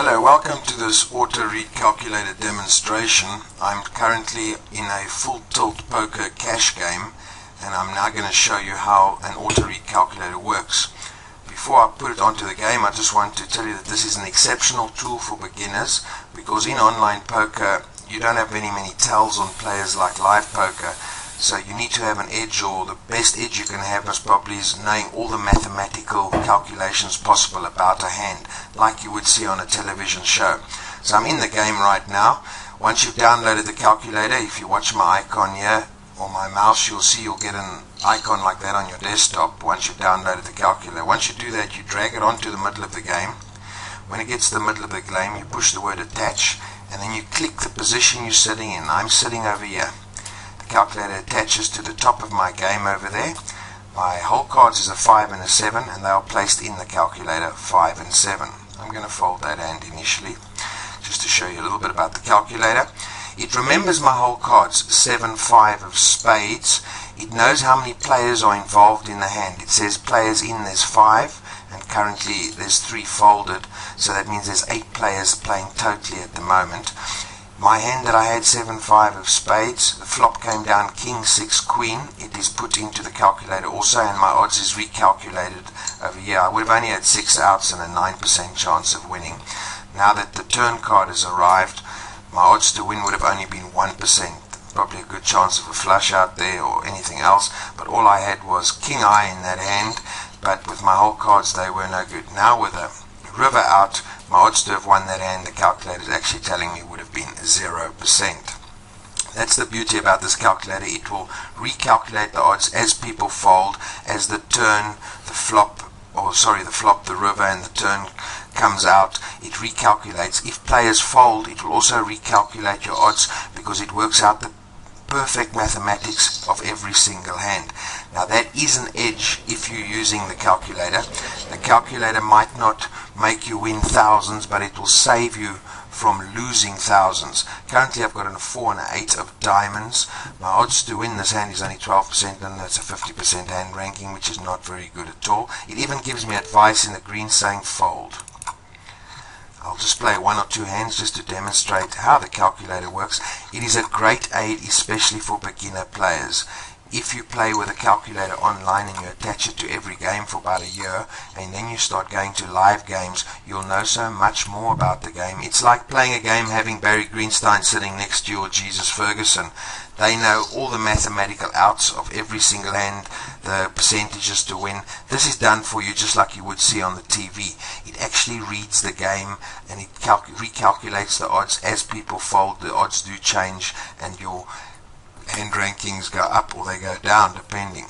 Hello, welcome to this auto read calculator demonstration. I'm currently in a full tilt poker cash game, and I'm now going to show you how an auto read calculator works. Before I put it onto the game, I just want to tell you that this is an exceptional tool for beginners, because in online poker you don't have many tells on players like live poker. So you need to have an edge, or the best edge you can have most probably is knowing all the mathematical calculations possible about a hand, like you would see on a television show. So I'm in the game right now. Once you've downloaded the calculator, if you watch my icon here or my mouse, you'll get an icon like that on your desktop once you've downloaded the calculator. Once you do that, you drag it onto the middle of the game. When it gets to the middle of the game, you push the word attach, and then you click the position you're sitting in. I'm sitting over here. Calculator attaches to the top of my game over there. My whole cards is a 5 and a 7, and they are placed in the calculator 5 and 7. I'm going to fold that hand initially just to show you a little bit about the calculator. It remembers my whole cards, 7, 5 of spades. It knows how many players are involved in the hand. It says players in, there's 5, and currently there's 3 folded, so that means there's 8 players playing totally at the moment. My hand that I had 7, 5 of spades, the flop came down king, 6, queen. It is put into the calculator also, and my odds is recalculated over here. I would have only had 6 outs and a 9% chance of winning. Now that the turn card has arrived, my odds to win would have only been 1%. Probably a good chance of a flush out there or anything else, but all I had was king eye in that hand, but with my whole cards they were no good. Now with a river out, my odds to have won that hand, the calculator is actually telling me would have been 0%. That's the beauty about this calculator. It will recalculate the odds as people fold, as the turn, the flop, the river and the turn comes out. It recalculates. If players fold, it will also recalculate your odds, because it works out the perfect mathematics of every single hand. Now that is an edge if you're using the calculator. The calculator might not make you win thousands, but it will save you from losing thousands. Currently I've got a 4 and an 8 of diamonds. My odds to win this hand is only 12%, and that's a 50% hand ranking, which is not very good at all. It even gives me advice in the green saying fold. I'll just play 1 or 2 hands just to demonstrate how the calculator works. It is a great aid, especially for beginner players. If you play with a calculator online and you attach it to every game for about a year, and then you start going to live games, you'll know so much more about the game. It's like playing a game having Barry Greenstein sitting next to you, or Jesus Ferguson. They know all the mathematical outs of every single hand, the percentages to win. This is done for you just like you would see on the TV. It actually reads the game, and it recalculates the odds as people fold. The odds do change, and your hand rankings go up or they go down depending.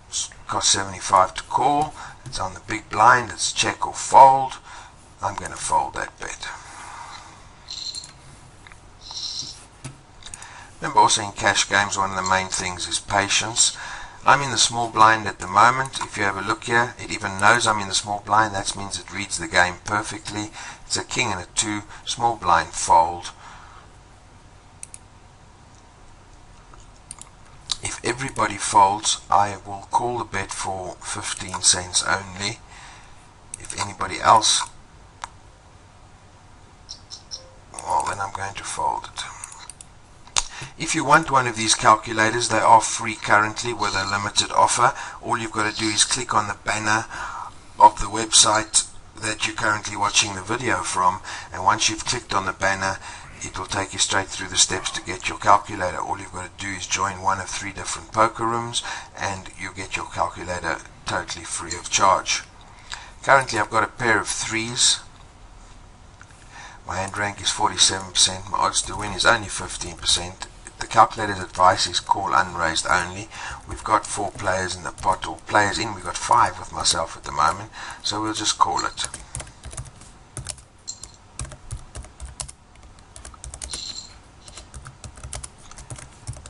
It's cost 75 to call. It's on the big blind. It's check or fold. I'm going to fold that bet. Remember, also in cash games, one of the main things is patience. I'm in the small blind at the moment. If you have a look here, it even knows I'm in the small blind. That means it reads the game perfectly. It's a king and a 2, small blind, fold. If everybody folds, I will call the bet for 15 cents only. If anybody else, well, then I'm going to fold it. If you want one of these calculators, they are free currently with a limited offer. All you've got to do is click on the banner of the website that you're currently watching the video from, and once you've clicked on the banner, it will take you straight through the steps to get your calculator. All you've got to do is join one of 3 different poker rooms, and you get your calculator totally free of charge. Currently I've got a pair of 3s. My hand rank is 47%. My odds to win is only 15%. The calculator's advice is call unraised only. We've got 4 players in the pot, or players in. We've got 5 with myself at the moment, so we'll just call it.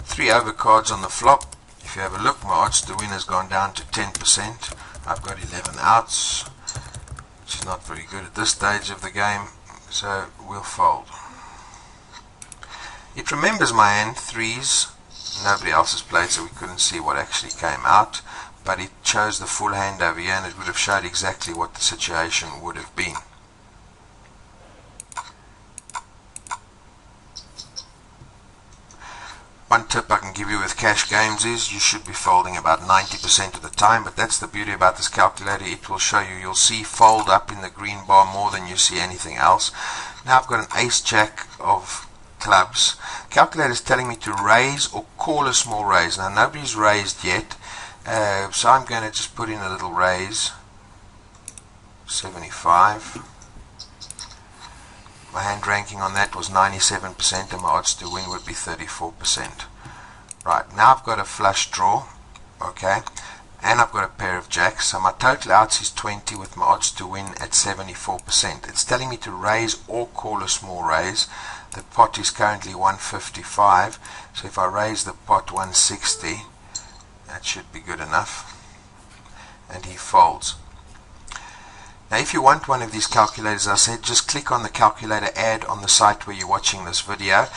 Three overcards on the flop. If you have a look, my odds to win has gone down to 10%. I've got 11 outs, which is not very good at this stage of the game, so we'll fold. It remembers my hand, 3s. Nobody else has played, so we couldn't see what actually came out, but it chose the full hand over here, and it would have showed exactly what the situation would have been. One tip I can give you with cash games is you should be folding about 90% of the time, but that's the beauty about this calculator. It will show you, you'll see fold up in the green bar more than you see anything else. Now I've got an ace jack of clubs. Calculator is telling me to raise or call a small raise. Now nobody's raised yet, so I'm going to just put in a little raise, 75. My hand ranking on that was 97% and my odds to win would be 34%. Right, now I've got a flush draw, okay, and I've got a pair of jacks, so my total outs is 20 with my odds to win at 74%. It's telling me to raise or call a small raise. The pot is currently 155, so if I raise the pot 160, that should be good enough. And he folds. Now if you want one of these calculators, I said just click on the calculator ad on the site where you're watching this video,